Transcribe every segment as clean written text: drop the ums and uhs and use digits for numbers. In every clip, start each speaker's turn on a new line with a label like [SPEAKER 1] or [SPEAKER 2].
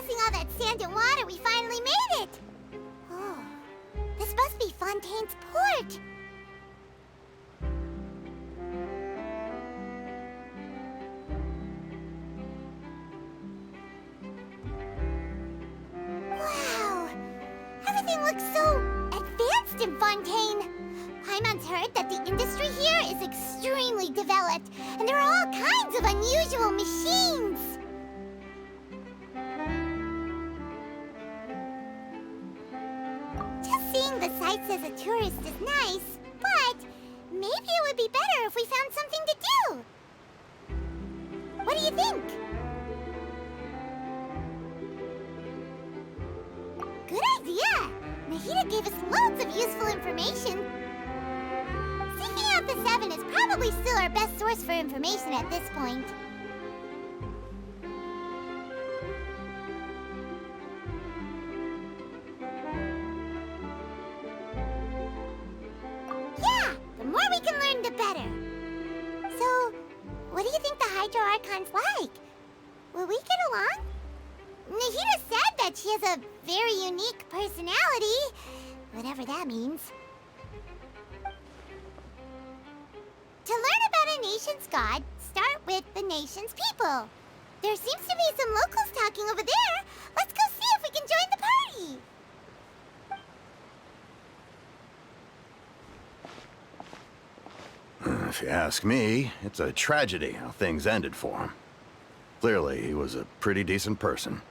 [SPEAKER 1] passing all that sand and water, we finally made it! Oh, this must be Fontaine's port! Wow! Everything looks so advanced in Fontaine! Paimon's heard that the industry here is extremely developed, and there are all kinds of unusual machines! Just seeing the sights as a tourist is nice, but maybe it would be better if we found something to do. What do you think? Good idea! Nahida gave us loads of useful information. Seeking out the Seven is probably still our best source for information at this point. Yeah! The more we can learn, the better. So, what do you think the Hydro Archon's like? Will we get along? Nahida said that she has a very unique personality, whatever that means. To learn about a nation's god, start with the nation's people. There seems to be some locals talking over there. Let's go see if we can join the
[SPEAKER 2] party. If you ask me, it's a tragedy how things ended for him. Clearly, he was a pretty decent person.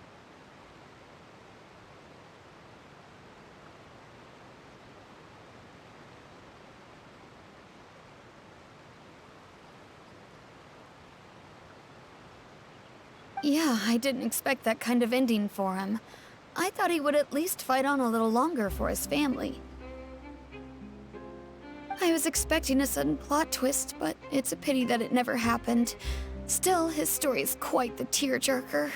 [SPEAKER 3] Yeah, I didn't expect that kind of ending for him. I thought he would at least fight on a little longer for his family. I was expecting a sudden plot twist, but it's a pity that it never happened. Still, his story is quite the tearjerker.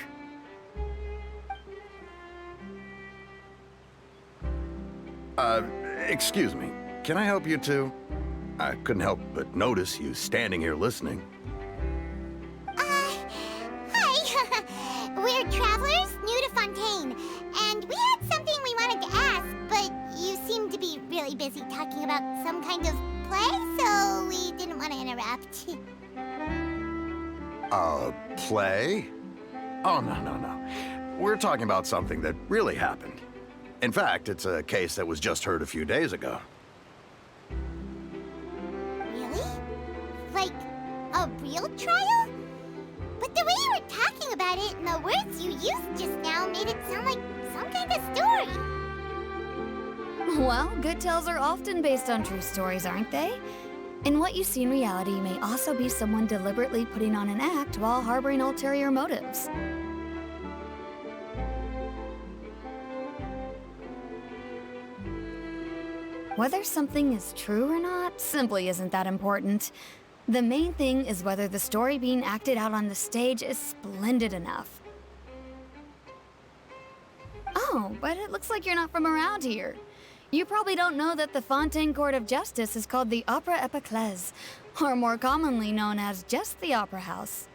[SPEAKER 2] Excuse me. Can I help you too? I couldn't help but notice you standing here listening.
[SPEAKER 1] We're travelers new to Fontaine, and we had something we wanted to ask, but you seemed to be really busy talking about some kind of play, so we didn't want to interrupt.
[SPEAKER 2] Play? Oh, no. We're talking about something that really happened. In fact, it's a case that was just heard a few days ago.
[SPEAKER 1] Really? Like, a real trial? But the way you were talking about it and the words you used just now made it sound like some kind of story.
[SPEAKER 3] Well, good tales are often based on true stories, aren't they? And what you see in reality may also be someone deliberately putting on an act while harboring ulterior motives. Whether something is true or not simply isn't that important. The main thing is whether the story being acted out on the stage is splendid enough. Oh, but it looks like you're not from around here. You probably don't know that the Fontaine Court of Justice is called the Opera Epiclese, or more commonly known as just the Opera House.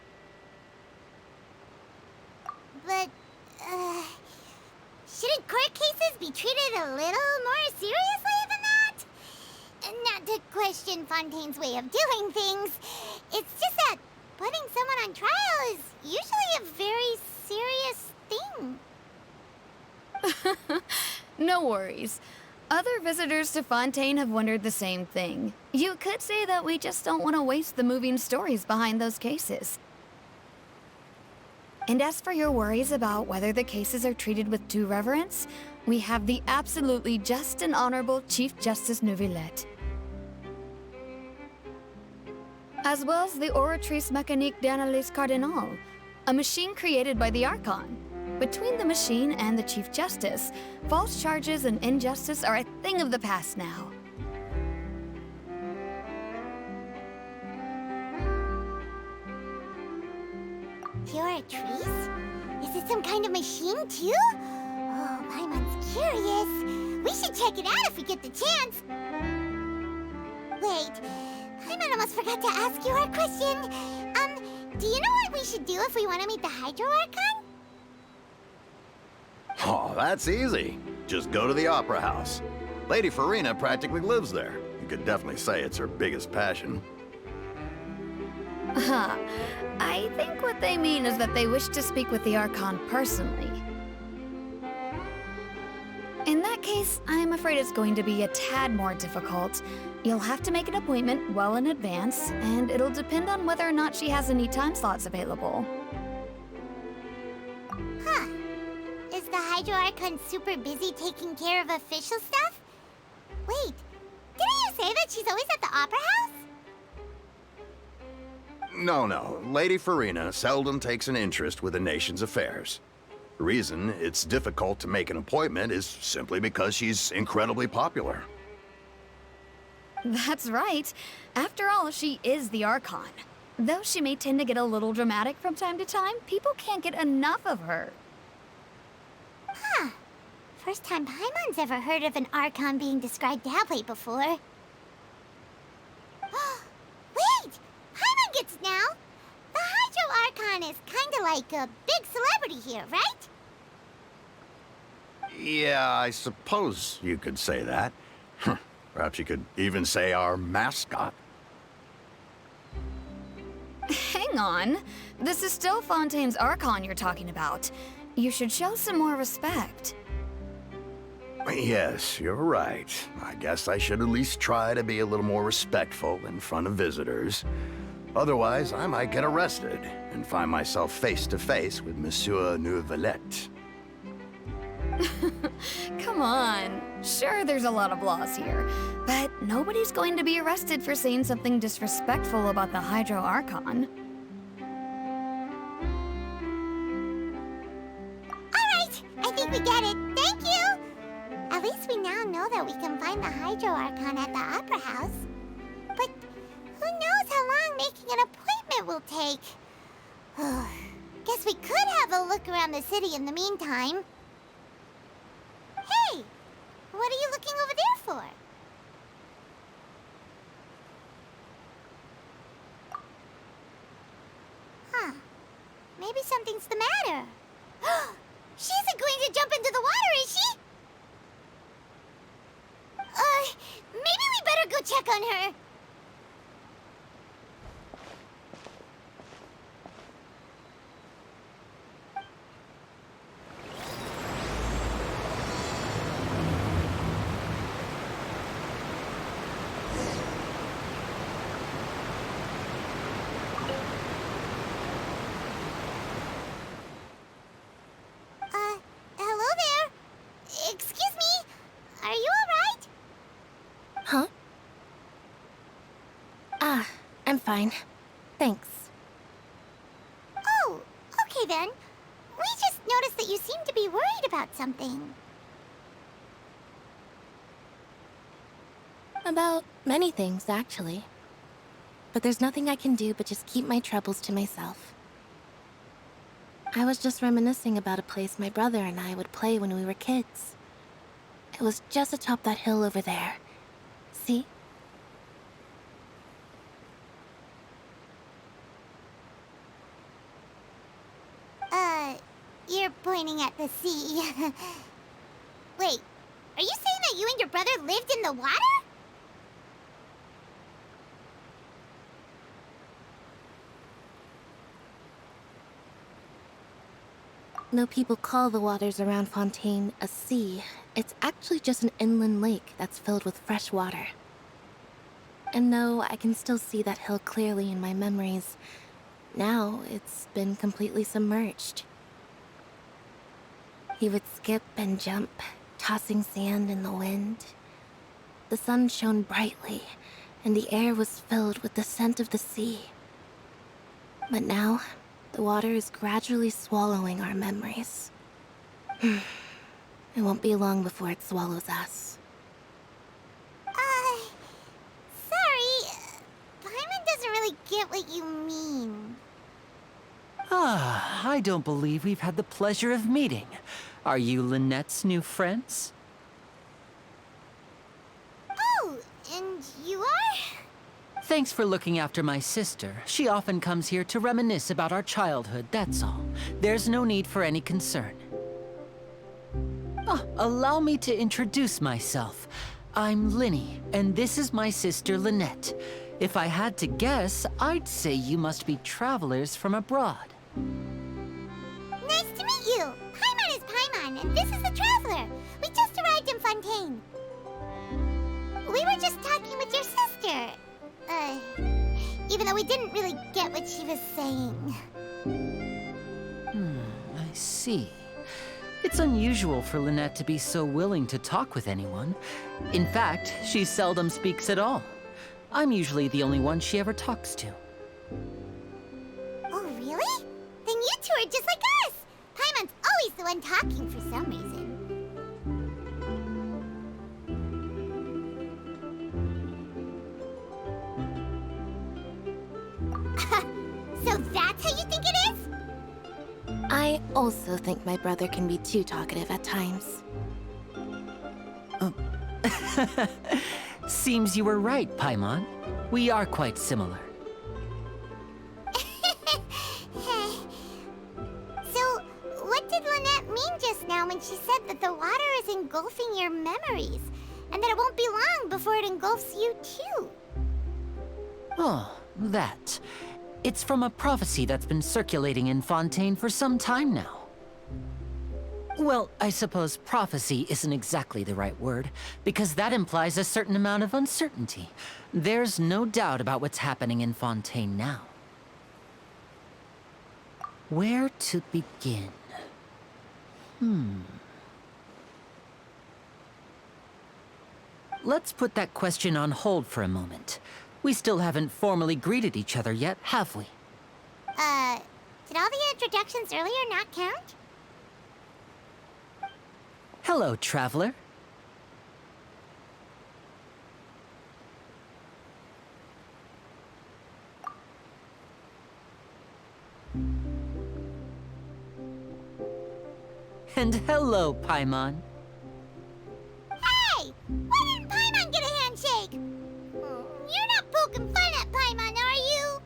[SPEAKER 1] But, shouldn't court cases be treated a little more seriously than that? Not to question Fontaine's way of doing things. It's just that putting someone on trial is usually a very serious thing.
[SPEAKER 3] No worries. Other visitors to Fontaine have wondered the same thing. You could say that we just don't want to waste the moving stories behind those cases. And as for your worries about whether the cases are treated with due reverence, we have the absolutely just and honorable Chief Justice Neuvillette, as well as the Oratrice Mécanique d'Analyse Cardinal, a machine created by the Archon. Between the machine and the Chief Justice, false charges and injustice are a thing of the past now.
[SPEAKER 1] Oratrice? Is it some kind of machine too? Oh, Paimon's curious. We should check it out if we get the chance. Wait, Paimon almost forgot to ask you our question. Do you know what we should do if we want to meet the Hydro Archon?
[SPEAKER 2] Oh, that's easy. Just go to the Opera House. Lady Farina practically lives there. You could definitely say it's her biggest passion.
[SPEAKER 3] Huh. I think what they mean is that they wish to speak with the Archon personally. In that case, I'm afraid it's going to be a tad more difficult. You'll have to make an appointment well in advance, and it'll depend on whether or not she has any time slots available.
[SPEAKER 1] Huh. Is the Hydro Archon super busy taking care of official stuff? Wait, didn't you say that she's always at the Opera House?
[SPEAKER 2] No. Lady Farina seldom takes an interest with the nation's affairs. The reason it's difficult to make an appointment is simply because she's incredibly popular.
[SPEAKER 3] That's right. After all, she is the Archon. Though she may tend to get a little dramatic from time to time, people can't get enough of her.
[SPEAKER 1] Huh. First time Paimon's ever heard of an Archon being described that way before. Wait! Paimon gets now! The Hydro Archon is kinda like a big celebrity here, right?
[SPEAKER 2] Yeah, I suppose you could say that. Perhaps you could even say our mascot.
[SPEAKER 3] Hang on. This is still Fontaine's Archon you're talking about. You should show some more respect.
[SPEAKER 2] Yes, you're right. I guess I should at least try to be a little more respectful in front of visitors. Otherwise, I might get arrested and find myself face to face with Monsieur Neuvillette.
[SPEAKER 3] Come on. Sure, there's a lot of laws here, but nobody's going to be arrested for saying something disrespectful about the Hydro Archon.
[SPEAKER 1] Alright, I think we get it. Thank you! At least we now know that we can find the Hydro Archon at the Opera House. But who knows how long making an appointment will take? Guess we could have a look around the city in the meantime. Hey! What are you looking over there for? Huh. Maybe something's the matter. She isn't going to jump into the water, is she? Maybe we better go check on her. Hello there. Excuse me. Are you all right?
[SPEAKER 4] Huh? I'm fine. Thanks.
[SPEAKER 1] Oh, okay then. We just noticed that you seem to be worried about something.
[SPEAKER 4] About many things, actually. But there's nothing I can do but just keep my troubles to myself. I was just reminiscing about a place my brother and I would play when we were kids. It was just atop that hill over there. See?
[SPEAKER 1] You're pointing at the sea. Wait, are you saying that you and your brother lived in the water?
[SPEAKER 4] Though people call the waters around Fontaine a sea, it's actually just an inland lake that's filled with fresh water. And though I can still see that hill clearly in my memories, now it's been completely submerged. He would skip and jump, tossing sand in the wind. The sun shone brightly, and the air was filled with the scent of the sea. But now, the water is gradually swallowing our memories. It won't be long before it swallows us.
[SPEAKER 1] Sorry. Paimon doesn't really get what you mean.
[SPEAKER 5] I don't believe we've had the pleasure of meeting. Are you Lynette's new friends?
[SPEAKER 1] Oh, and you are?
[SPEAKER 5] Thanks for looking after my sister. She often comes here to reminisce about our childhood, that's all. There's no need for any concern. Allow me to introduce myself. I'm Linny, and this is my sister Lynette. If I had to guess, I'd say you must be travelers from abroad.
[SPEAKER 1] Nice to meet you. Paimon is Paimon, and this is the Traveler. We just arrived in Fontaine. We were just talking with your sister. Even though we didn't really get what she was saying.
[SPEAKER 5] I see. It's unusual for Lynette to be so willing to talk with anyone. In fact, she seldom speaks at all. I'm usually the only one she ever talks to.
[SPEAKER 1] Oh, really? Then you two are just like us. Paimon's always the one talking for some reason. So that's how you think it is?
[SPEAKER 4] I also think my brother can be too talkative at times.
[SPEAKER 5] Seems you were right, Paimon. We are quite similar.
[SPEAKER 1] So, what did Lynette mean just now when she said that the water is engulfing your memories? And that it won't be long before it engulfs you too?
[SPEAKER 5] Oh, that. It's from a prophecy that's been circulating in Fontaine for some time now. Well, I suppose prophecy isn't exactly the right word, because that implies a certain amount of uncertainty. There's no doubt about what's happening in Fontaine now. Where to begin? Let's put that question on hold for a moment. We still haven't formally greeted each other yet, have we?
[SPEAKER 1] Did all the introductions earlier not count?
[SPEAKER 5] Hello, traveler. And hello, Paimon.
[SPEAKER 1] Hey! Why didn't Paimon get a handshake? You're not poking fun at Paimon, are you?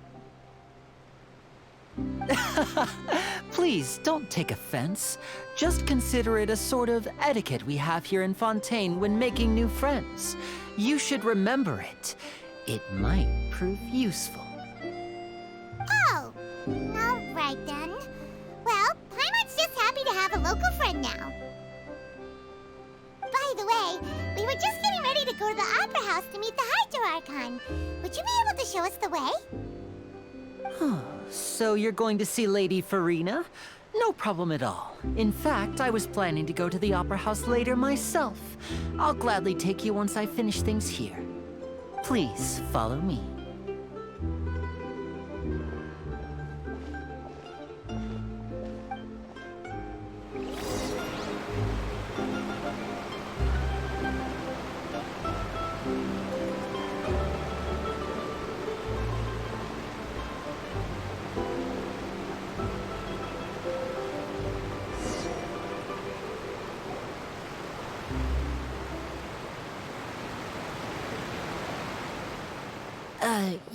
[SPEAKER 5] Please, don't take offense. Just consider it a sort of etiquette we have here in Fontaine when making new friends. You should remember it. It might prove useful.
[SPEAKER 1] Oh, all right then. Well, Paimon's just happy to have a local friend now. By the way, we were just getting ready to go to the Opera House to meet the Hydro Archon. Would you be able to show us the way?
[SPEAKER 5] So you're going to see Lady Farina? No problem at all. In fact, I was planning to go to the Opera House later myself. I'll gladly take you once I finish things here. Please follow me.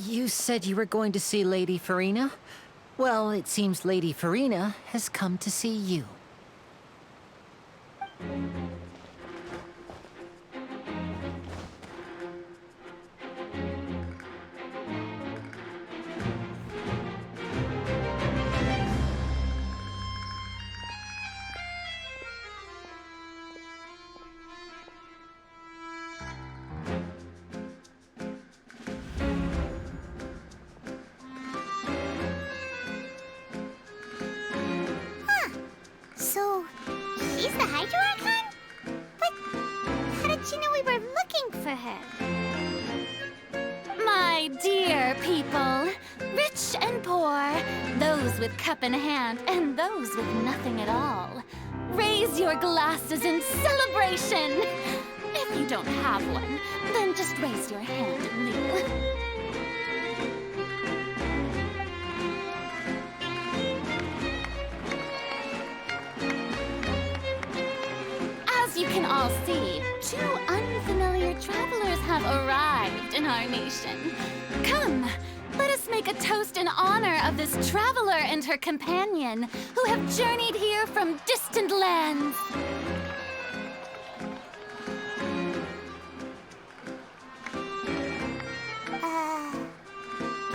[SPEAKER 5] You said you were going to see Lady Farina? Well, it seems Lady Farina has come to see you.
[SPEAKER 1] So, she's the Hydro Archon? But how did she know we were looking for her?
[SPEAKER 6] My dear people, rich and poor, those with cup in hand and those with nothing at all, raise your glasses in celebration. If you don't have one, then just raise your hand and kneel. As you can all see, two unfamiliar travelers have arrived in our nation. Come, let us make a toast in honor of this traveler and her companion who have journeyed here from distant lands.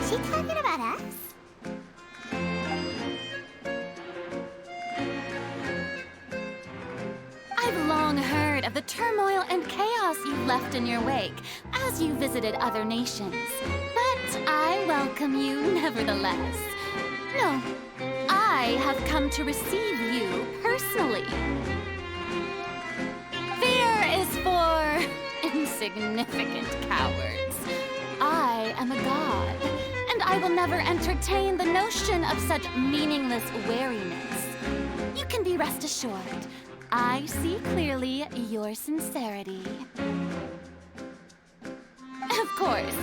[SPEAKER 1] Is she talking about us?
[SPEAKER 6] I've long heard of the turmoil and chaos you left in your wake as you visited other nations. But I welcome you nevertheless. No, I have come to receive you personally. Fear is for insignificant cowards. I am a god, and I will never entertain the notion of such meaningless wariness. You can be rest assured, I see clearly your sincerity. Of course,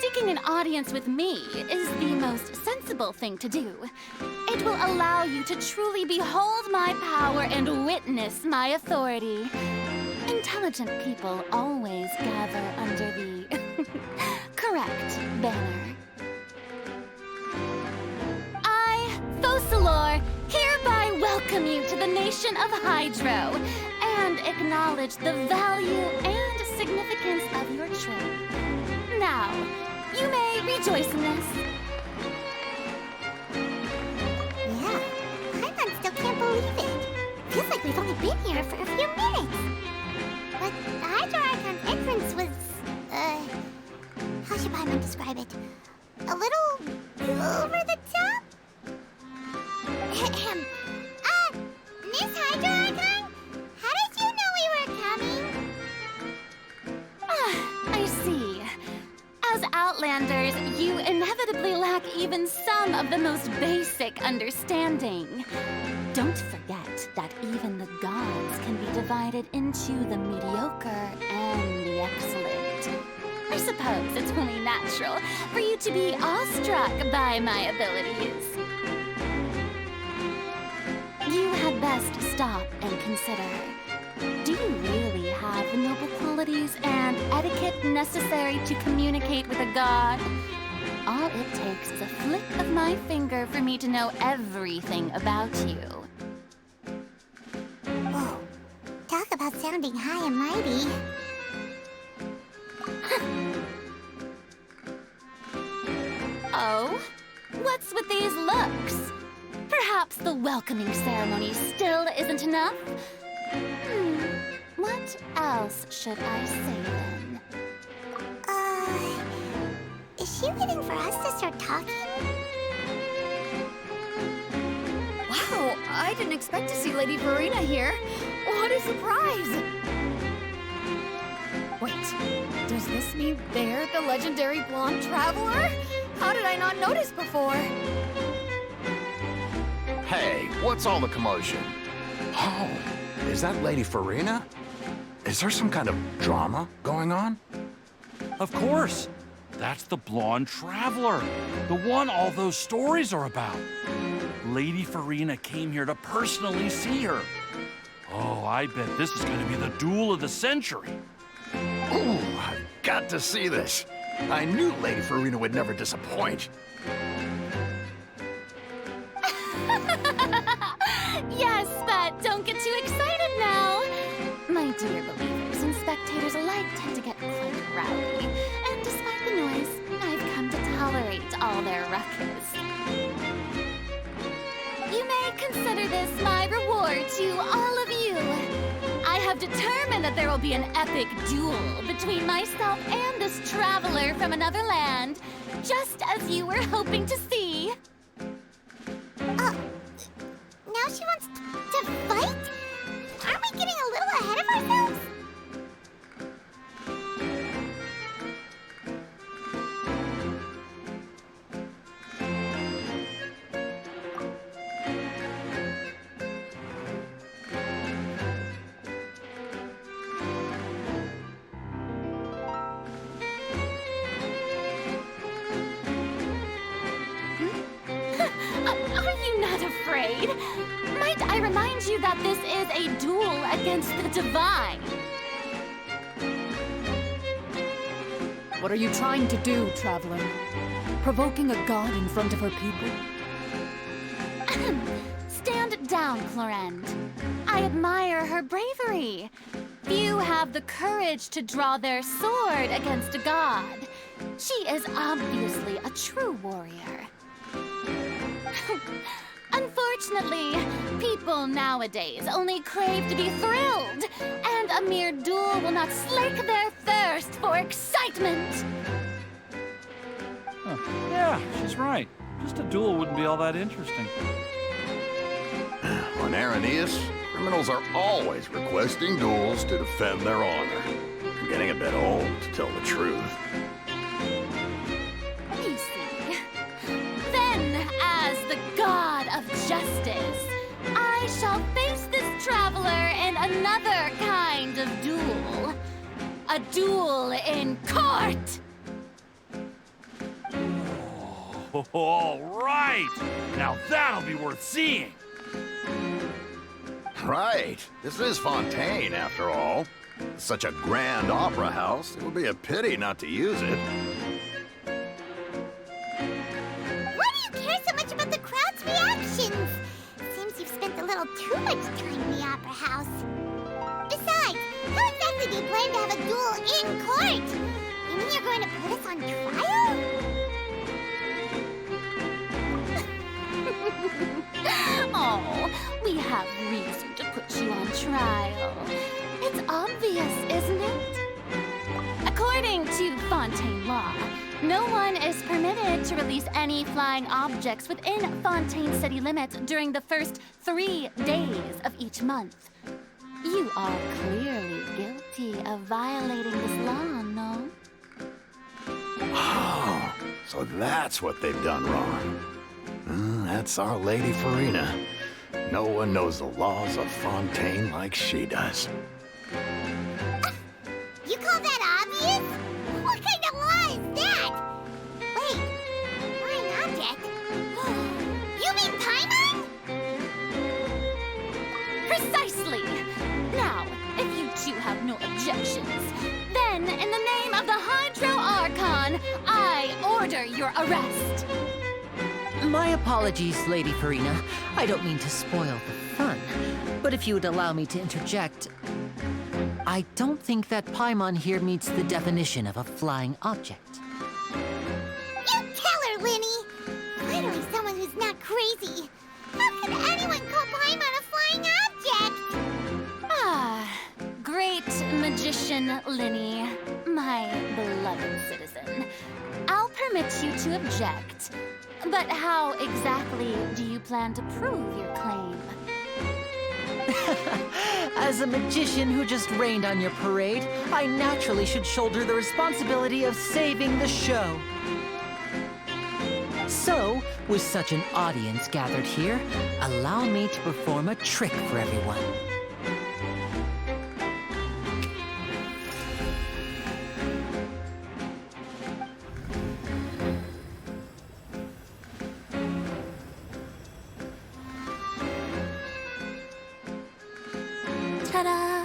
[SPEAKER 6] seeking an audience with me is the most sensible thing to do. It will allow you to truly behold my power and witness my authority. Intelligent people always gather under the correct banner. I, Focalor, hereby welcome you to the nation of Hydro and acknowledge the value and significance of your trip. Now, you may rejoice in this.
[SPEAKER 1] Yeah, Paimon still can't believe it. Feels like we've only been here for a few minutes. But the Hydro Archon's entrance was, how should Paimon describe it? A little over the top? Miss Hydro Archon? How did you know we were coming?
[SPEAKER 6] I see. As Outlanders, you inevitably lack even some of the most basic understanding. Don't forget that even the gods can be divided into the mediocre and the excellent. I suppose it's only natural for you to be awestruck by my abilities. You had best stop and consider. Do you really have the noble qualities and etiquette necessary to communicate with a god? All it takes is a flick of my finger for me to know everything about you.
[SPEAKER 1] Whoa, talk about sounding high and mighty.
[SPEAKER 6] Oh? What's with these looks? Perhaps the welcoming ceremony still isn't enough? What else should I say then?
[SPEAKER 1] Is she waiting for us to start talking?
[SPEAKER 3] Wow, I didn't expect to see Lady Farina here. What a surprise! Wait, does this mean they're the legendary blonde traveler? How did I not notice before?
[SPEAKER 2] Hey, what's all the commotion? Oh, is that Lady Farina? Is there some kind of drama going on?
[SPEAKER 7] Of course. That's the blonde traveler. The one all those stories are about. Lady Farina came here to personally see her. Oh, I bet this is going to be the duel of the century.
[SPEAKER 2] Ooh, I've got to see this. I knew Lady Farina would never disappoint.
[SPEAKER 6] Yes, but don't get too excited now. My dear believers and spectators alike tend to get quite rowdy. And despite the noise, I've come to tolerate all their ruckus. You may consider this my reward to all of you. I have determined that there will be an epic duel between myself and this traveler from another land, just as you were hoping to see.
[SPEAKER 1] Now she wants to fight? Aren't we getting a little ahead of ourselves?
[SPEAKER 6] Are you not afraid? Might I remind you that this is a duel against the divine?
[SPEAKER 8] What are you trying to do, traveler? Provoking a god in front of her people?
[SPEAKER 6] Stand down, Clorend. I admire her bravery. Few have the courage to draw their sword against a god. She is obviously a true warrior. Unfortunately, people nowadays only crave to be thrilled, and a mere duel will not slake their thirst for excitement.
[SPEAKER 7] Huh. Yeah, she's right. Just a duel wouldn't be all that interesting.
[SPEAKER 2] On Araneus, criminals are always requesting duels to defend their honor. I'm getting a bit old, to tell the truth.
[SPEAKER 6] You see. Then, as the god of justice, I shall face this traveler in another kind of duel. A duel in court!
[SPEAKER 7] All right! Now that'll be worth seeing!
[SPEAKER 2] Right. This is Fontaine, after all. Such a grand opera house, it would be a pity not to use it.
[SPEAKER 1] Why do you care so much about the crowd's reactions? Seems you've spent a little too much time in the opera house. Besides, how exactly do you plan to have a duel in court? You mean you're going to put us on trial?
[SPEAKER 6] Oh, we have reason to put you on trial. It's obvious, isn't it? According to Fontaine law, no one is permitted to release any flying objects within Fontaine city limits during the first 3 days of each month. You are clearly guilty of violating this law, no?
[SPEAKER 2] Oh, so that's what they've done wrong. That's Our Lady Farina. No one knows the laws of Fontaine like she does.
[SPEAKER 1] You call that obvious? What kind of law is that? Wait, flying object? You mean Paimon?
[SPEAKER 6] Precisely! Now, if you two have no objections, then in the name of the Hydro Archon, I order your arrest.
[SPEAKER 5] My apologies, Lady Farina. I don't mean to spoil the fun, but if you would allow me to interject, I don't think that Paimon here meets the definition of a flying object.
[SPEAKER 1] You tell her, Linny! Finally, someone who's not crazy. How could anyone call Paimon a flying object?
[SPEAKER 6] Ah, great magician Linny, my beloved citizen. I'll permit you to object. But how exactly do you plan to prove your claim?
[SPEAKER 5] As a magician who just rained on your parade, I naturally should shoulder the responsibility of saving the show. So, with such an audience gathered here, allow me to perform a trick for everyone.
[SPEAKER 6] Ta-da!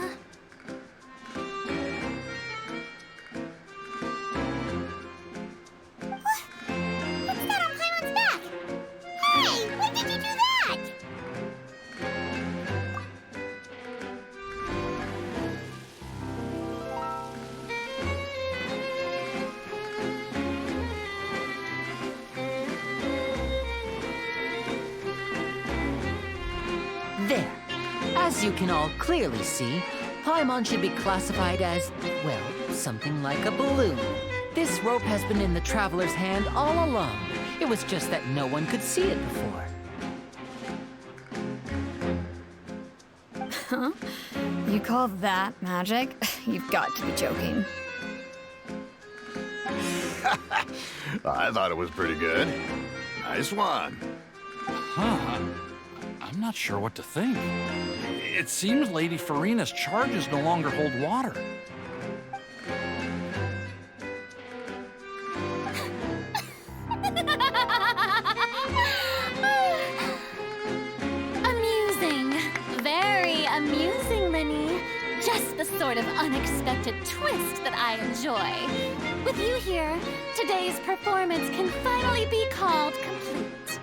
[SPEAKER 1] What's that on Paimon's back? Hey, when did you do that?
[SPEAKER 5] There. As you can all clearly see, Paimon should be classified as, well, something like a balloon. This rope has been in the traveler's hand all along. It was just that no one could see it before.
[SPEAKER 3] Huh? You call that magic? You've got to be joking.
[SPEAKER 2] I thought it was pretty good. Nice one.
[SPEAKER 7] Huh. I'm not sure what to think. It seems Lady Farina's charges no longer hold water.
[SPEAKER 6] Amusing. Very amusing, Linny. Just the sort of unexpected twist that I enjoy. With you here, today's performance can finally be called complete.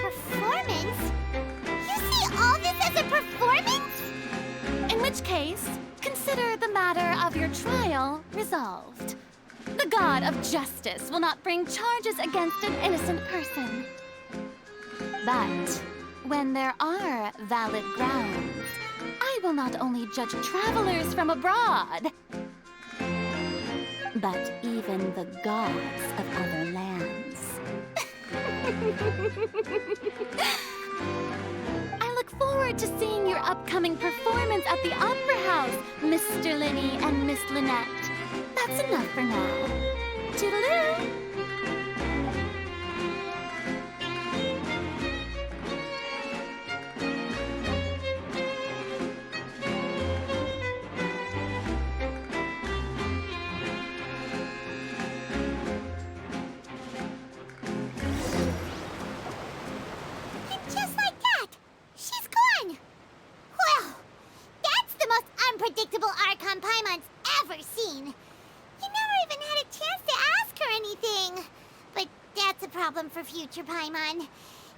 [SPEAKER 1] Performance? You see all this as a performance?
[SPEAKER 6] In which case, consider the matter of your trial resolved. The The god of justice will not bring charges against an innocent person. But when there are valid grounds, I will not only judge travelers from abroad, but even the gods of other lands. I look forward to seeing your upcoming performance at the Opera House, Mr. Linny and Miss Lynette. That's enough for now. Toodaloo!
[SPEAKER 1] Just like that, she's gone. Well, that's the most unpredictable Archon Paimon's ever seen. You never even had a chance to ask her anything. But that's a problem for future Paimon.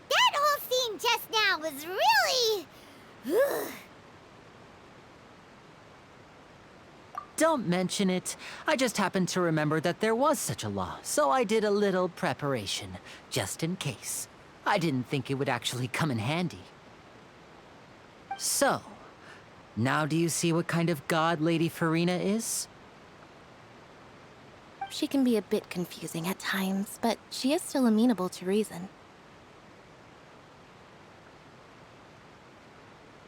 [SPEAKER 1] That whole scene just now was really...
[SPEAKER 5] Don't mention it. I just happened to remember that there was such a law, so I did a little preparation, just in case. I didn't think it would actually come in handy. So, now do you see what kind of god Lady Farina is?
[SPEAKER 4] She can be a bit confusing at times, but she is still amenable to reason.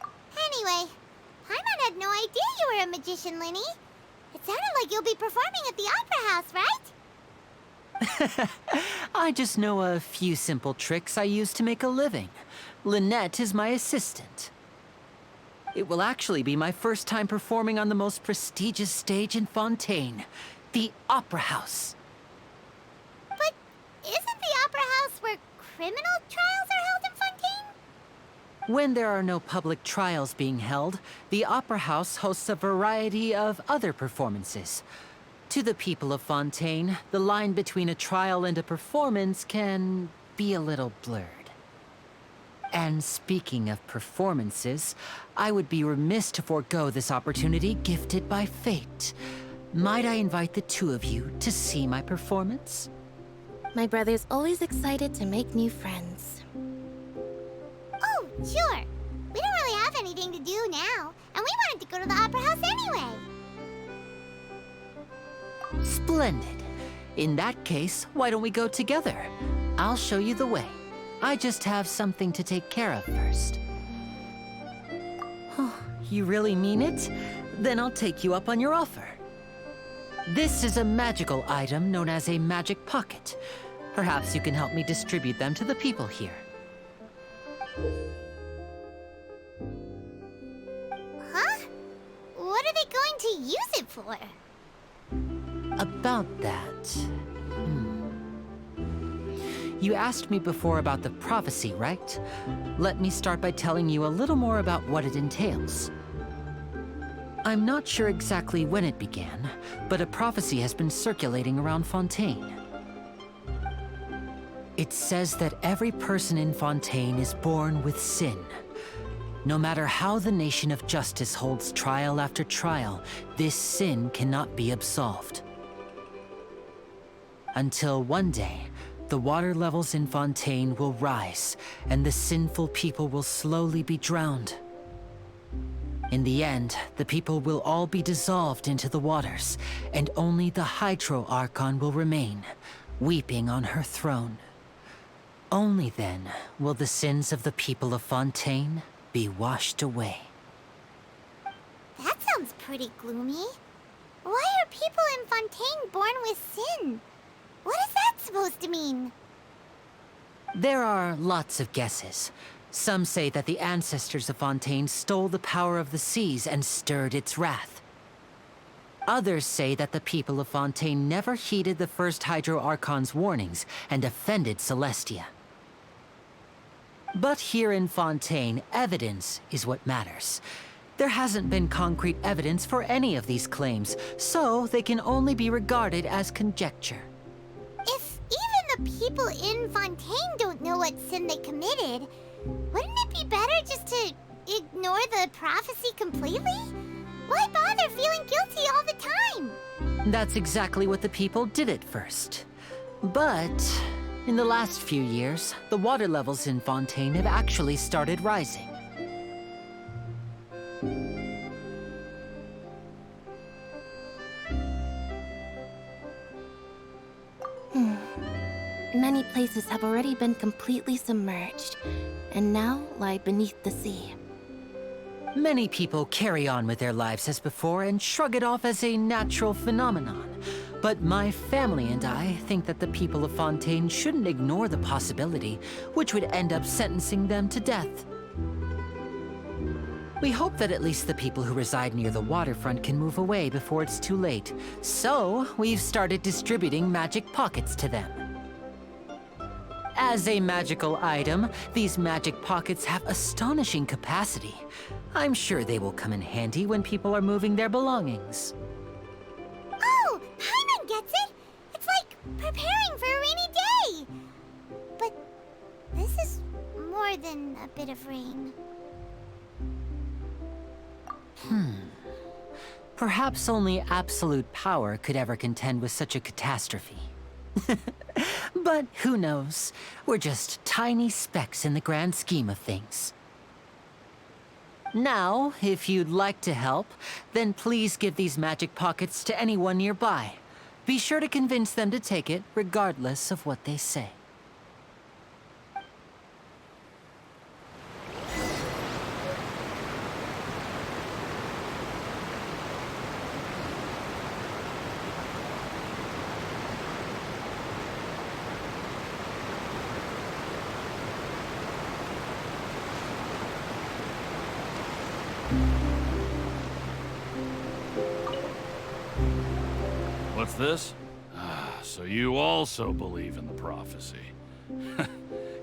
[SPEAKER 1] Anyway, Paimon had no idea you were a magician, Linny. It sounded like you'll be performing at the Opera House, right?
[SPEAKER 5] I just know a few simple tricks I use to make a living. Lynette is my assistant. It will actually be my first time performing on the most prestigious stage in Fontaine, the Opera House.
[SPEAKER 1] But isn't the Opera House where criminal trials are held in Fontaine?
[SPEAKER 5] When there are no public trials being held, the Opera House hosts a variety of other performances. To the people of Fontaine, the line between a trial and a performance can be a little blurred. And speaking of performances, I would be remiss to forego this opportunity gifted by fate. Might I invite the two of you to see my performance?
[SPEAKER 4] My brother's always excited to make new friends.
[SPEAKER 1] Oh, sure. We don't really have anything to do now, and we wanted to go to the Opera House anyway.
[SPEAKER 5] Splendid. In that case, why don't we go together? I'll show you the way. I just have something to take care of first. Oh, you really mean it? Then I'll take you up on your offer. This is a magical item known as a magic pocket. Perhaps you can help me distribute them to the people here.
[SPEAKER 1] Huh? What are they going to use it for?
[SPEAKER 5] About that... You asked me before about the prophecy, right? Let me start by telling you a little more about what it entails. I'm not sure exactly when it began, but a prophecy has been circulating around Fontaine. It says that every person in Fontaine is born with sin. No matter how the nation of justice holds trial after trial, this sin cannot be absolved. Until one day, the water levels in Fontaine will rise, and the sinful people will slowly be drowned. In the end, the people will all be dissolved into the waters, and only the Hydro Archon will remain, weeping on her throne. Only then will the sins of the people of Fontaine be washed away.
[SPEAKER 1] That sounds pretty gloomy. Why are people in Fontaine born with sin? What is that supposed to mean?
[SPEAKER 5] There are lots of guesses. Some say that the ancestors of Fontaine stole the power of the seas and stirred its wrath. Others say that the people of Fontaine never heeded the first Hydro Archon's warnings and offended Celestia. But here in Fontaine, evidence is what matters. There hasn't been concrete evidence for any of these claims, so they can only be regarded as conjecture.
[SPEAKER 1] If even the people in Fontaine don't know what sin they committed, wouldn't it be better just to ignore the prophecy completely? Why bother feeling guilty all the time?
[SPEAKER 5] That's exactly what the people did at first. But in the last few years, the water levels in Fontaine have actually started rising.
[SPEAKER 4] Many places have already been completely submerged, and now lie beneath the sea.
[SPEAKER 5] Many people carry on with their lives as before and shrug it off as a natural phenomenon. But my family and I think that the people of Fontaine shouldn't ignore the possibility, which would end up sentencing them to death. We hope that at least the people who reside near the waterfront can move away before it's too late. So, we've started distributing magic pockets to them. As a magical item, these magic pockets have astonishing capacity. I'm sure they will come in handy when people are moving their belongings.
[SPEAKER 1] Oh, Paimon gets it! It's like preparing for a rainy day! But this is more than a bit of rain.
[SPEAKER 5] Perhaps only absolute power could ever contend with such a catastrophe. But who knows? We're just tiny specks in the grand scheme of things. Now, if you'd like to help, then please give these magic pockets to anyone nearby. Be sure to convince them to take it, regardless of what they say.
[SPEAKER 7] What's this? So you also believe in the prophecy.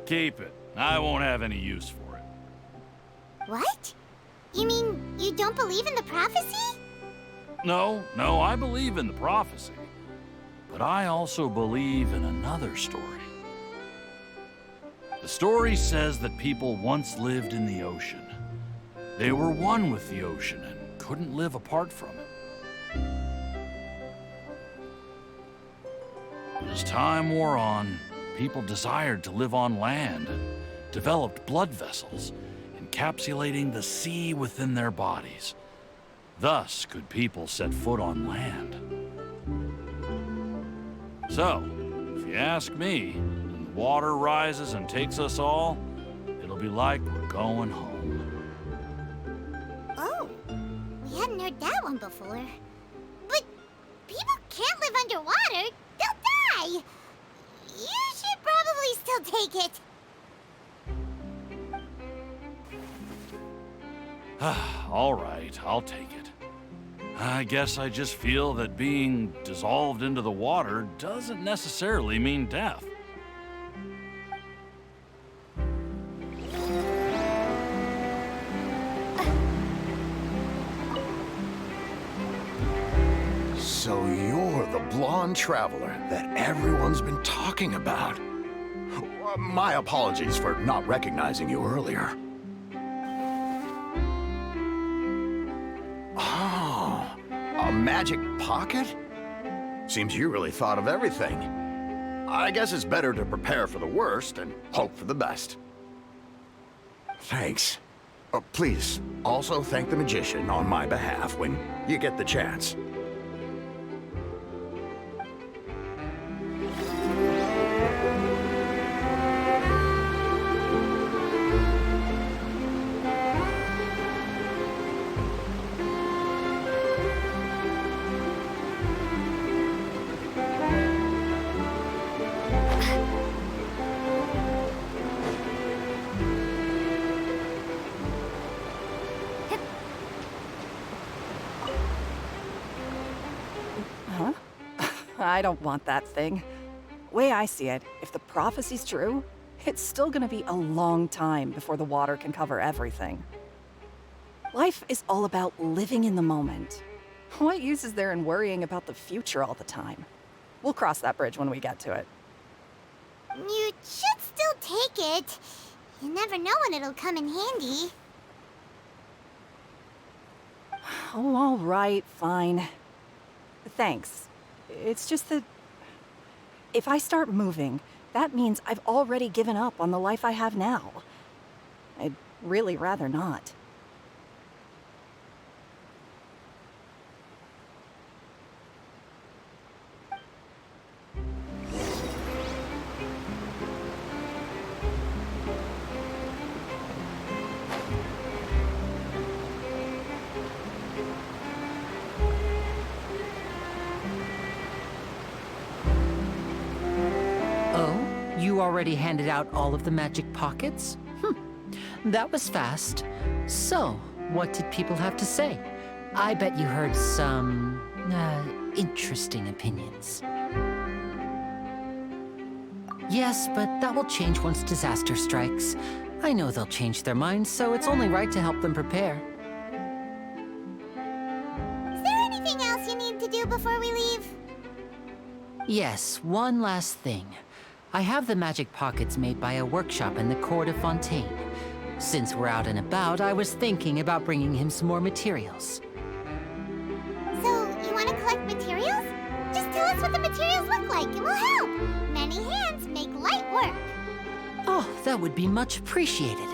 [SPEAKER 7] Keep it. I won't have any use for it.
[SPEAKER 1] What? You mean you don't believe in the prophecy?
[SPEAKER 7] No, I believe in the prophecy. But I also believe in another story. The story says that people once lived in the ocean. They were one with the ocean and couldn't live apart from it. But as time wore on, people desired to live on land and developed blood vessels, encapsulating the sea within their bodies. Thus could people set foot on land. So, if you ask me, when the water rises and takes us all, it'll be like we're going home.
[SPEAKER 1] Oh, we hadn't heard that one before. But people can't live underwater. They'll die. You should probably still take it.
[SPEAKER 7] All right, I'll take it. I guess I just feel that being dissolved into the water doesn't necessarily mean death.
[SPEAKER 2] So you're the blonde traveler that everyone's been talking about. My apologies for not recognizing you earlier. Oh, a magic pocket? Seems you really thought of everything. I guess it's better to prepare for the worst and hope for the best. Thanks. Please, also thank the magician on my behalf when you get the chance.
[SPEAKER 9] I don't want that thing. Way I see it, if the prophecy's true, it's still gonna be a long time before the water can cover everything. Life is all about living in the moment. What use is there in worrying about the future all the time? We'll cross that bridge when we get to it.
[SPEAKER 1] You should still take it. You never know when it'll come in handy.
[SPEAKER 9] Oh, all right, fine. Thanks. It's just that if I start moving, that means I've already given up on the life I have now. I'd really rather not.
[SPEAKER 5] You already handed out all of the magic pockets? That was fast. So, what did people have to say? I bet you heard some, interesting opinions. Yes, but that will change once disaster strikes. I know they'll change their minds, so it's only right to help them prepare.
[SPEAKER 1] Is there anything else you need to do before we leave?
[SPEAKER 5] Yes, one last thing. I have the magic pockets made by a workshop in the court of Fontaine. Since we're out and about, I was thinking about bringing him some more materials.
[SPEAKER 1] So, you want to collect materials? Just tell us what the materials look like and we'll help. Many hands make light work.
[SPEAKER 5] Oh, that would be much appreciated.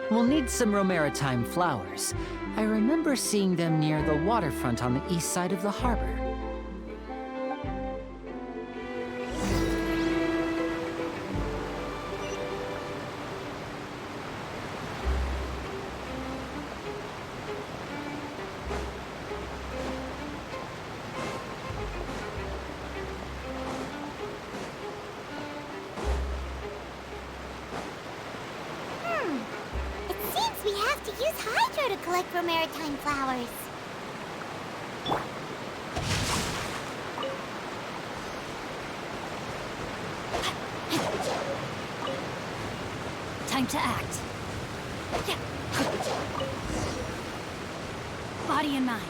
[SPEAKER 5] We'll need some Romaritime flowers. I remember seeing them near the waterfront on the east side of the harbor.
[SPEAKER 1] It seems we have to use Hydro to collect Romaritime flowers.
[SPEAKER 6] Time to act. Body and mind.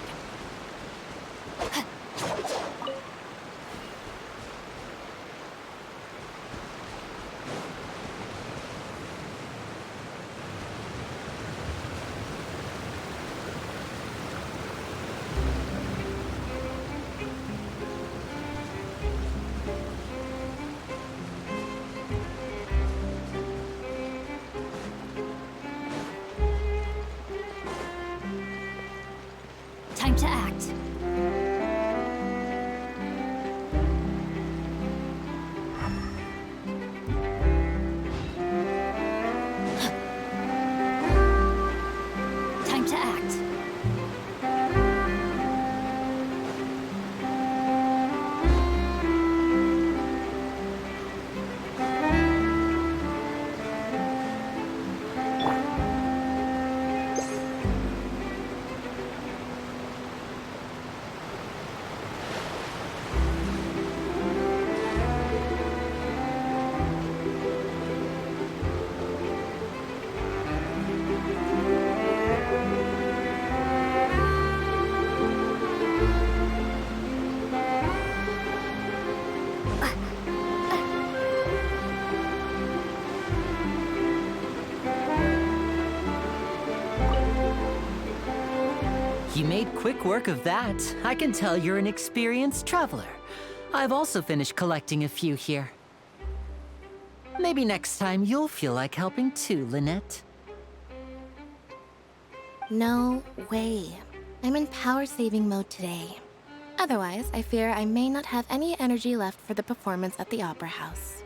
[SPEAKER 6] Time to act. Time to act.
[SPEAKER 5] You made quick work of that. I can tell you're an experienced traveler. I've also finished collecting a few here. Maybe next time you'll feel like helping too, Lynette.
[SPEAKER 4] No way. I'm in power-saving mode today. Otherwise, I fear I may not have any energy left for the performance at the Opera House.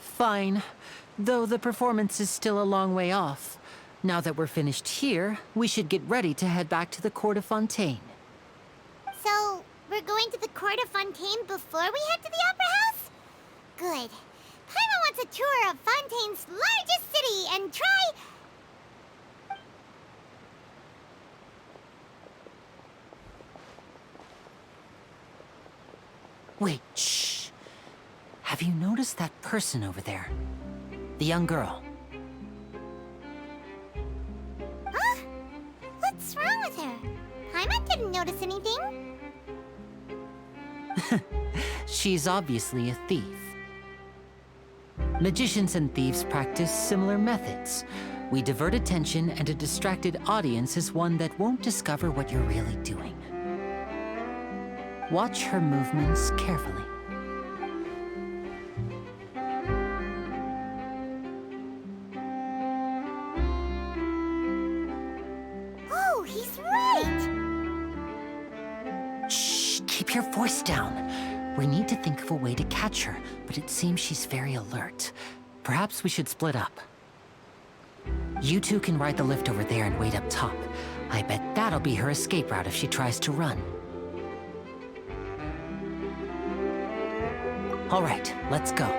[SPEAKER 5] Fine. Though the performance is still a long way off. Now that we're finished here, we should get ready to head back to the court of Fontaine.
[SPEAKER 1] So, we're going to the court of Fontaine before we head to the Opera House? Good. Paimon wants a tour of Fontaine's largest city and try...
[SPEAKER 5] Wait, shh. Have you noticed that person over there? The young girl.
[SPEAKER 1] Huh? What's wrong with her? Paimon didn't notice anything.
[SPEAKER 5] She's obviously a thief. Magicians and thieves practice similar methods. We divert attention, and a distracted audience is one that won't discover what you're really doing. Watch her movements carefully.
[SPEAKER 1] Oh, he's right!
[SPEAKER 5] Shh, keep your voice down. We need to think of a way to catch her, but it seems she's very alert. Perhaps we should split up. You two can ride the lift over there and wait up top. I bet that'll be her escape route if she tries to run. All right, let's go.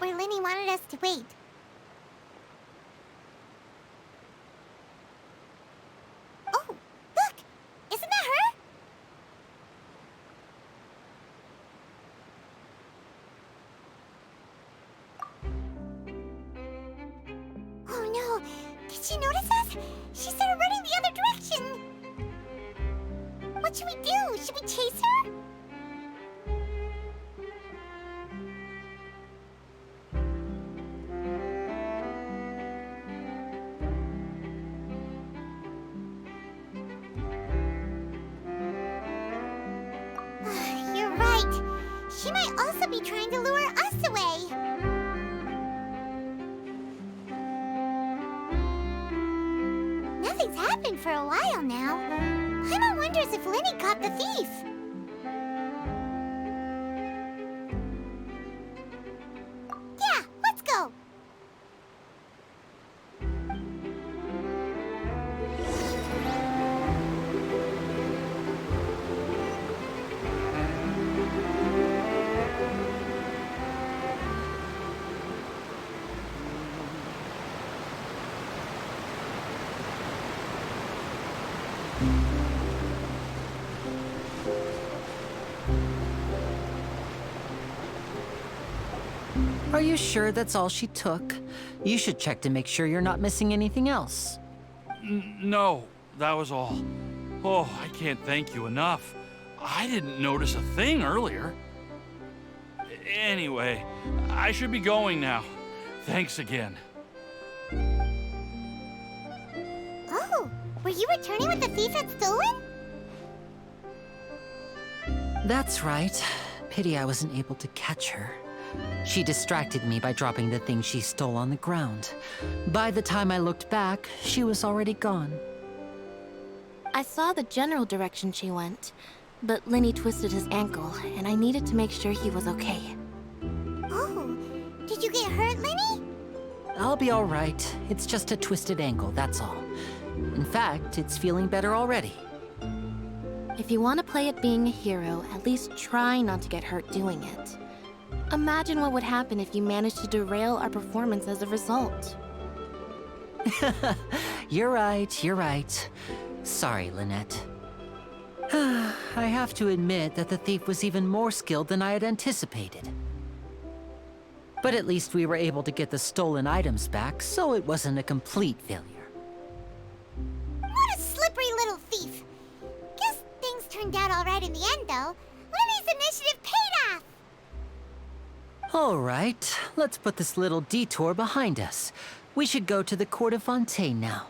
[SPEAKER 1] where Lenny wanted us to wait. Oh, look! Isn't that her? Oh no! Did she notice us? She started running the other direction! What should we do? Should we chase her? You're right. She might also be trying to lure us away. Nothing's happened for a while now. Paimon wonders if Lenny caught the thief. Yeah, let's go.
[SPEAKER 5] Are you sure that's all she took? You should check to make sure you're not missing anything else.
[SPEAKER 7] No, that was all. Oh, I can't thank you enough. I didn't notice a thing earlier. Anyway, I should be going now. Thanks again.
[SPEAKER 1] Oh, were you returning what the thief had stolen?
[SPEAKER 5] That's right. Pity I wasn't able to catch her. She distracted me by dropping the thing she stole on the ground. By the time I looked back, she was already gone.
[SPEAKER 4] I saw the general direction she went, but Lenny twisted his ankle, and I needed to make sure he was okay.
[SPEAKER 1] Oh, did you get hurt, Lenny?
[SPEAKER 5] I'll be all right. It's just a twisted ankle, that's all. In fact, it's feeling better already.
[SPEAKER 4] If you want to play at being a hero, at least try not to get hurt doing it. Imagine what would happen if you managed to derail our performance as a result.
[SPEAKER 5] You're right. Sorry, Lynette. I have to admit that the thief was even more skilled than I had anticipated. But at least we were able to get the stolen items back, so it wasn't a complete failure.
[SPEAKER 1] What a slippery little thief. Guess things turned out all right in the end, though. Lenny's initiative paid off.
[SPEAKER 5] All right, let's put this little detour behind us. We should go to the court of Fontaine now.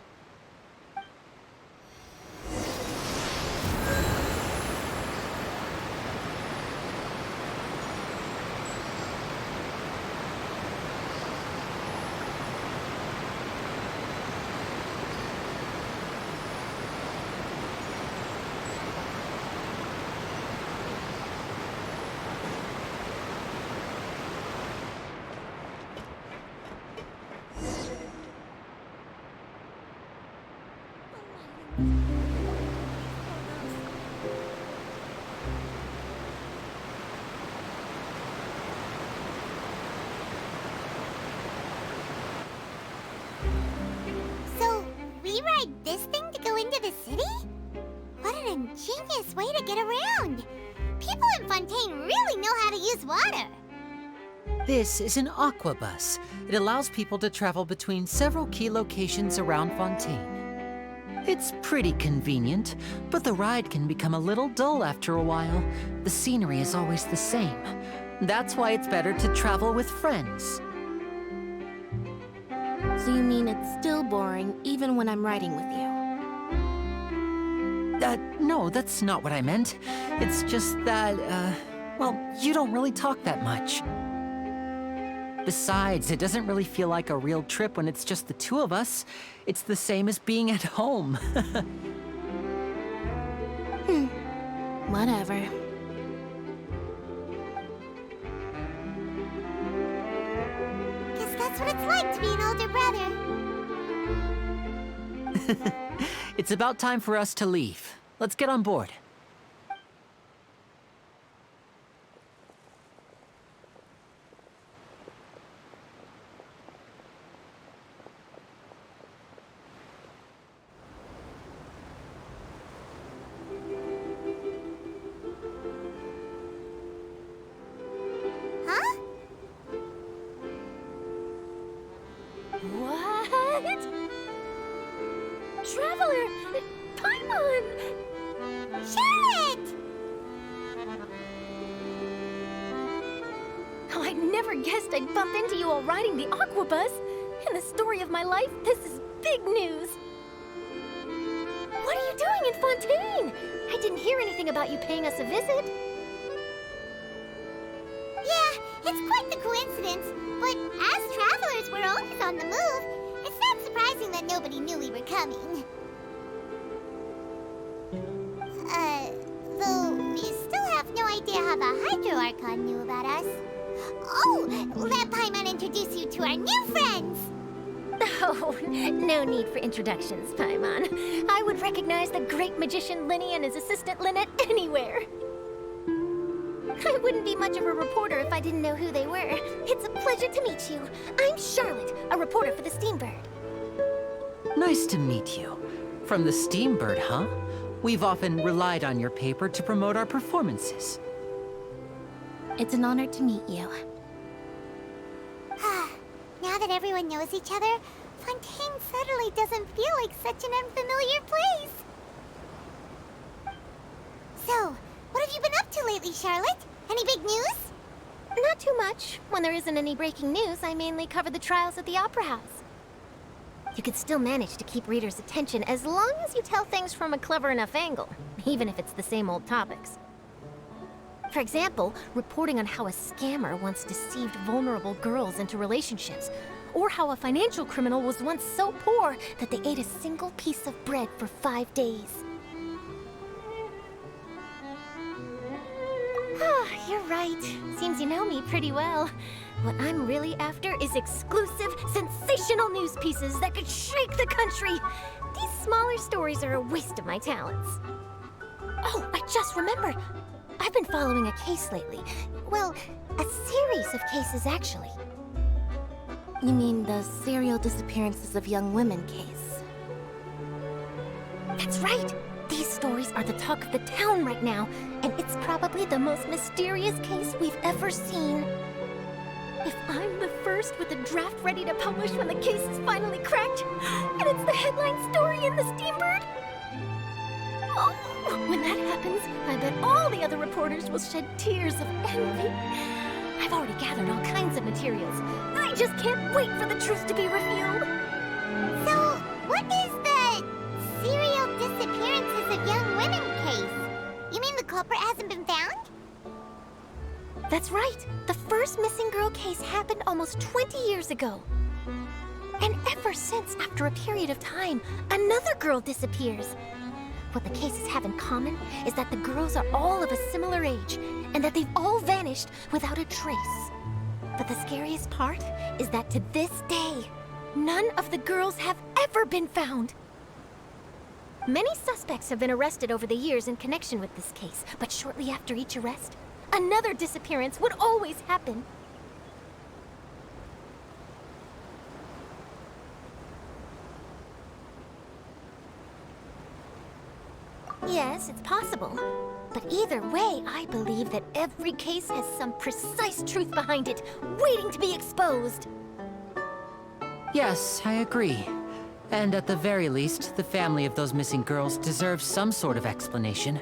[SPEAKER 1] So, we ride this thing to go into the city? What an ingenious way to get around. People in Fontaine really know how to use water.
[SPEAKER 5] This is an aqua bus. It allows people to travel between several key locations around Fontaine. It's pretty convenient, but the ride can become a little dull after a while. The scenery is always the same. That's why it's better to travel with friends.
[SPEAKER 4] So you mean it's still boring even when I'm riding with you?
[SPEAKER 5] No, that's not what I meant. It's just that, well, you don't really talk that much. Besides, it doesn't really feel like a real trip when it's just the two of us. It's the same as being at home.
[SPEAKER 4] Whatever.
[SPEAKER 1] Guess that's what it's like to be an older brother.
[SPEAKER 5] It's about time for us to leave. Let's get on board.
[SPEAKER 1] Huh?
[SPEAKER 6] What? Traveler! Paimon!
[SPEAKER 1] Charlotte!
[SPEAKER 6] Oh, I never guessed I'd bump into you while riding the aqua bus. In the story of my life, this is big news. What are you doing in Fontaine? I didn't hear anything about you paying us a visit.
[SPEAKER 1] Yeah, it's quite the coincidence, but as travelers, we're always on the move. It's not surprising that nobody knew we were coming. Though we still have no idea how the Hydro Archon knew about us. Oh, let Paimon introduce you to our new friends!
[SPEAKER 6] Oh, no need for introductions, Paimon. I would recognize the great magician Lenny and his assistant Lynette anywhere. I wouldn't be much of a reporter if I didn't know who they were. It's a pleasure to meet you. I'm Charlotte, a reporter for the Steambird.
[SPEAKER 5] Nice to meet you. From the Steambird, huh? We've often relied on your paper to promote our performances.
[SPEAKER 4] It's an honor to meet you.
[SPEAKER 1] that everyone knows each other, Fontaine suddenly doesn't feel like such an unfamiliar place. So, what have you been up to lately, Charlotte? Any big news?
[SPEAKER 4] Not too much. When there isn't any breaking news, I mainly cover the trials at the Opera House. You can still manage to keep readers' attention as long as you tell things from a clever enough angle, even if it's the same old topics. For example, reporting on how a scammer once deceived vulnerable girls into relationships, or how a financial criminal was once so poor that they ate a single piece of bread for 5 days. You're right. Seems you know me pretty well. What I'm really after is exclusive, sensational news pieces that could shake the country. These smaller stories are a waste of my talents. Oh, I just remembered. I've been following a case lately. Well, a series of cases, actually. You mean the serial disappearances of young women case? That's right! These stories are the talk of the town right now, and it's probably the most mysterious case we've ever seen. If I'm the first with a draft ready to publish when the case is finally cracked, and it's the headline story in the Steambird, oh, when that happens, I bet all the other reporters will shed tears of envy. I've already gathered all kinds of materials. I just can't wait for the truth to be revealed.
[SPEAKER 1] So, what is the serial disappearances of young women case? You mean the culprit hasn't been found?
[SPEAKER 4] That's right. The first missing girl case happened almost 20 years ago. And ever since, after a period of time, another girl disappears. What the cases have in common is that the girls are all of a similar age, and that they've all vanished without a trace. But the scariest part is that to this day, none of the girls have ever been found. Many suspects have been arrested over the years in connection with this case, but shortly after each arrest, another disappearance would always happen. Yes, it's possible. But either way, I believe that every case has some precise truth behind it, waiting to be exposed.
[SPEAKER 5] Yes, I agree. And at the very least, the family of those missing girls deserves some sort of explanation.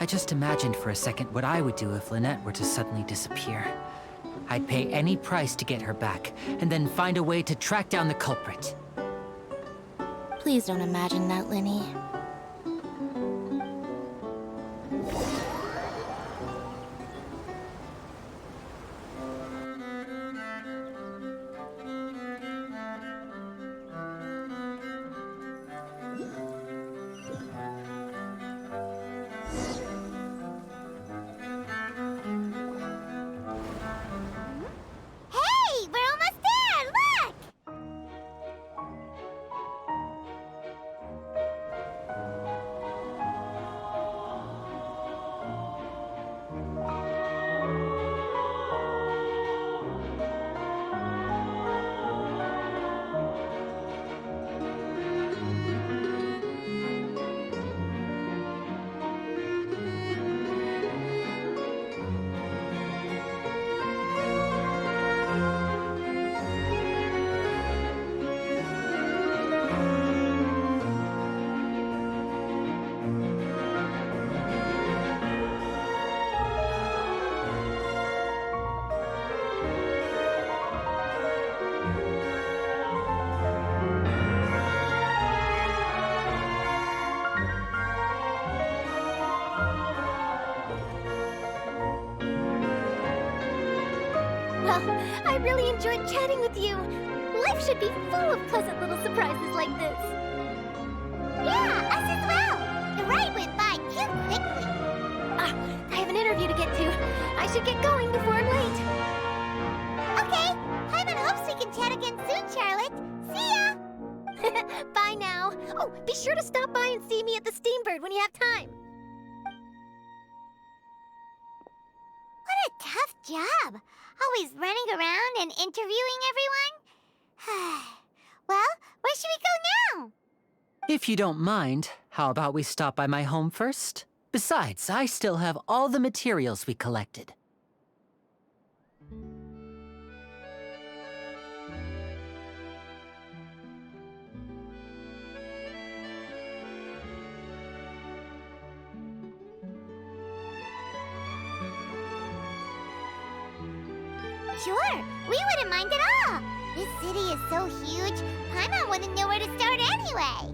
[SPEAKER 5] I just imagined for a second what I would do if Lynette were to suddenly disappear. I'd pay any price to get her back, and then find a way to track down the culprit.
[SPEAKER 4] Please don't imagine that, Linny.
[SPEAKER 1] Hey, we're almost there! Look!
[SPEAKER 4] Well, I really enjoyed chatting with you. Life should be full of pleasant little surprises like this.
[SPEAKER 1] Yeah, us as well. The ride went by too quickly.
[SPEAKER 4] I have an interview to get to. I should get going before I'm late.
[SPEAKER 1] Okay, Hyman hopes we can chat again soon, Charlotte. See ya!
[SPEAKER 4] Bye now. Oh, be sure to stop by and see me at the Steambird when you have time.
[SPEAKER 1] What a tough job. Always running around and interviewing everyone. Well, where should we go now?
[SPEAKER 5] If you don't mind, how about we stop by my home first? Besides, I still have all the materials we collected.
[SPEAKER 1] Sure, we wouldn't mind at all. This city is so huge, Paimon wouldn't know where to start anyway.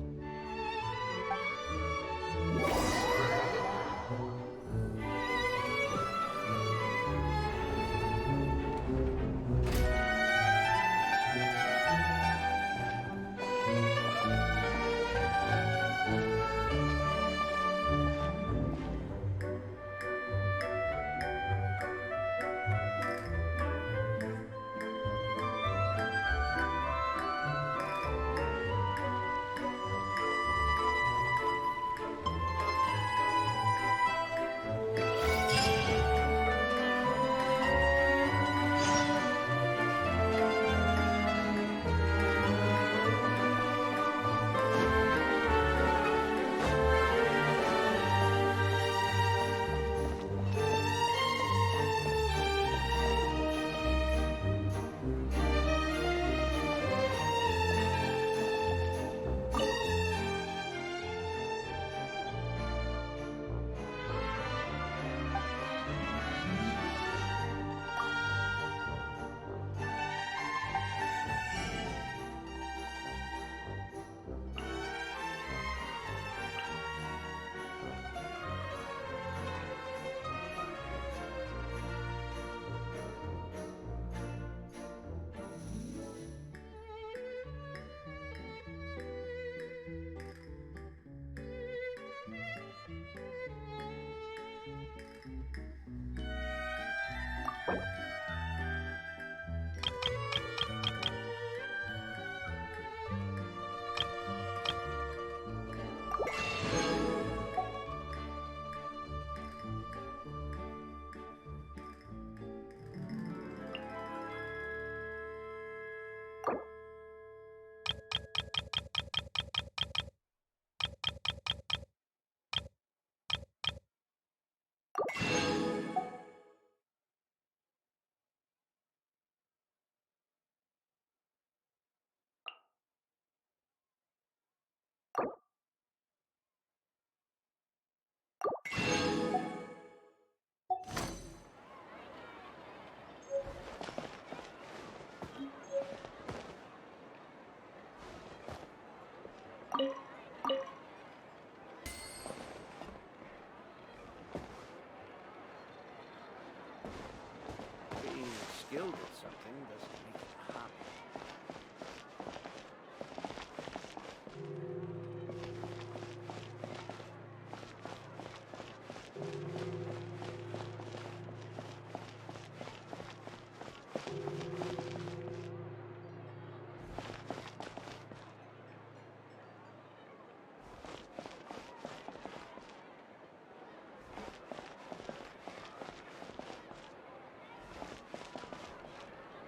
[SPEAKER 10] Being skilled at something doesn't make it a hobby.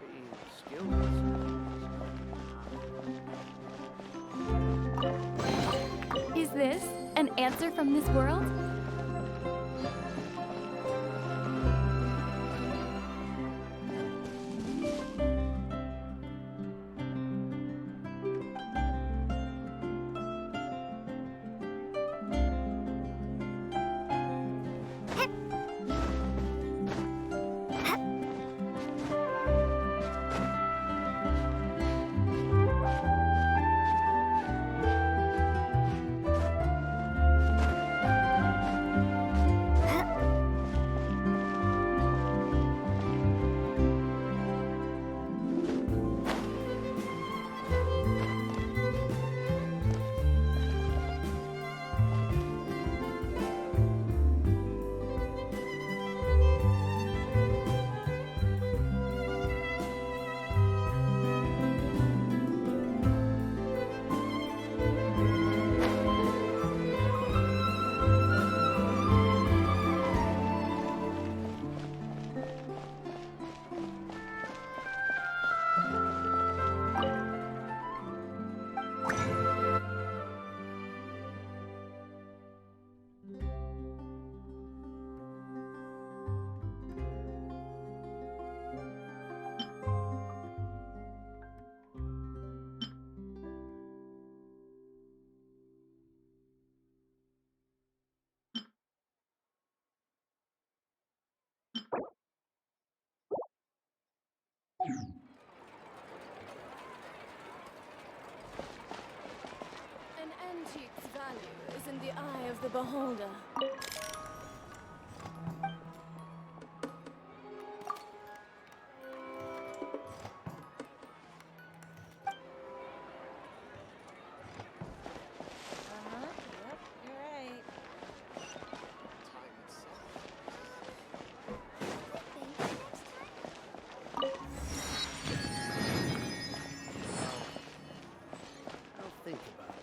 [SPEAKER 10] Being skilled at something
[SPEAKER 6] Is this an answer from this world?
[SPEAKER 11] An antique's value is in the eye of the beholder.
[SPEAKER 12] Yep, you're right.
[SPEAKER 10] I'll think about it.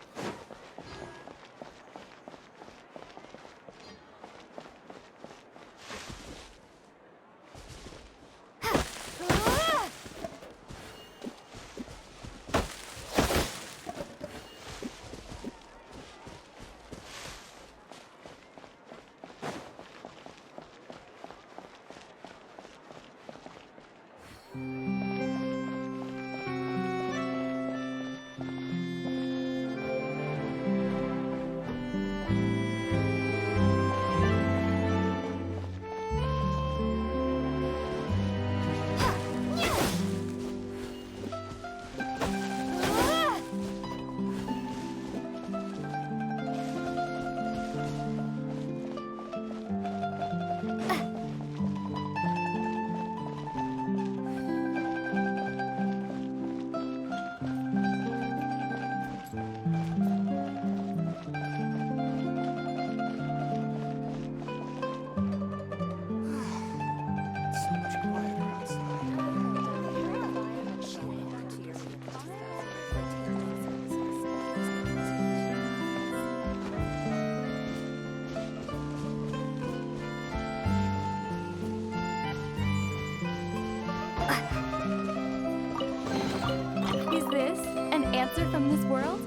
[SPEAKER 6] Is this an answer from this world?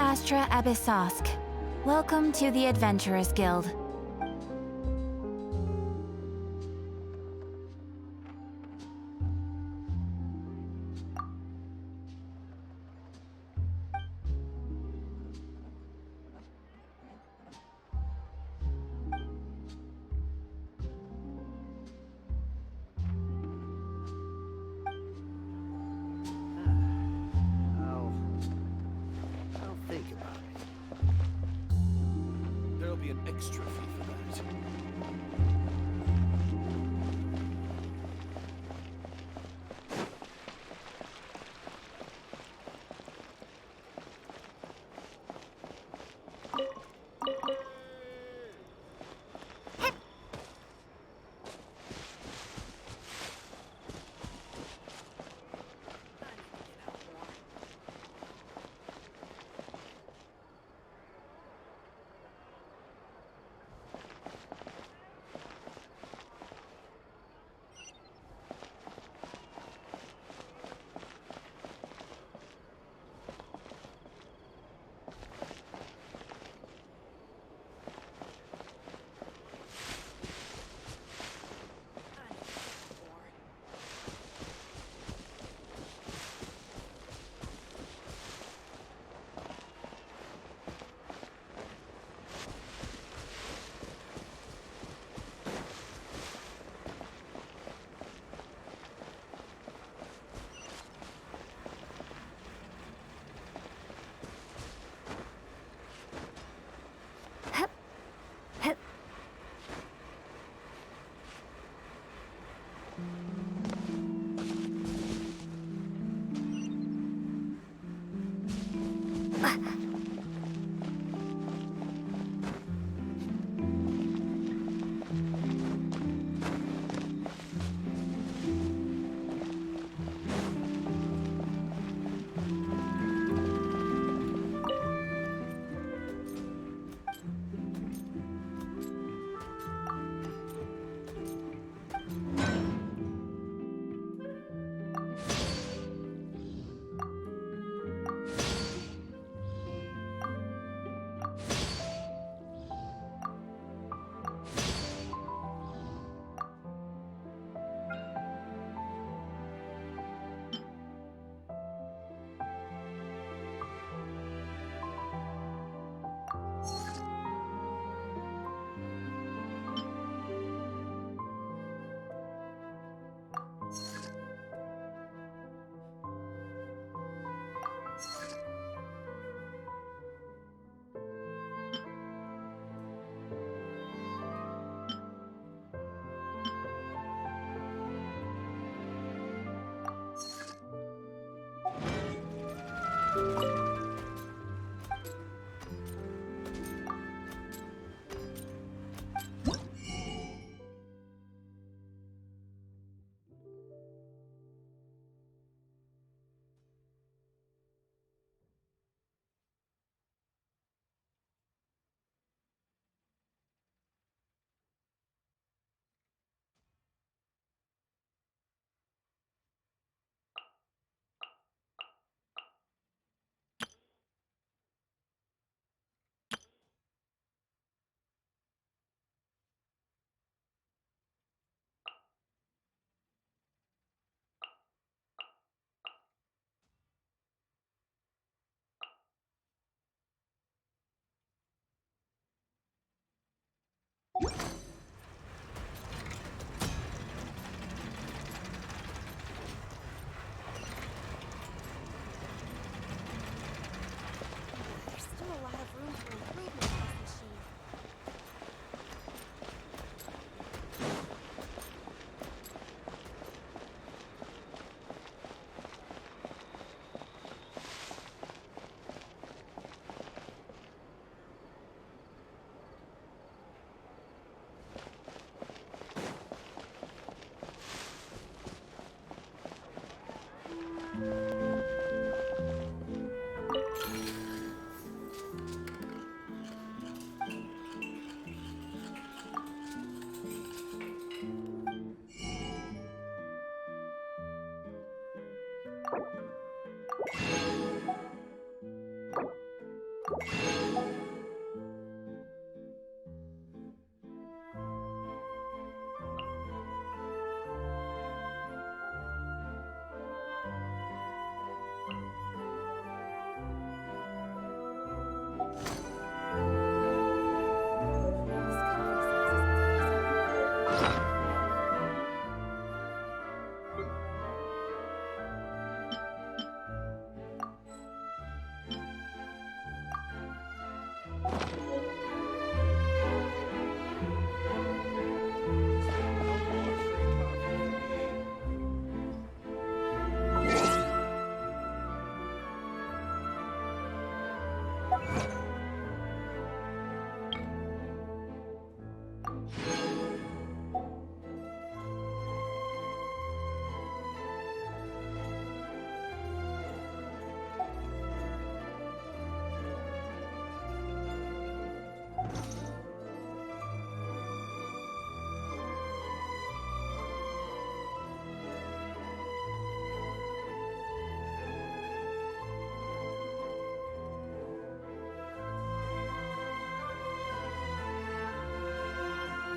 [SPEAKER 6] Astra Abyssosk. Welcome to the Adventurers Guild.
[SPEAKER 10] I'll think about it. There'll be an extra fee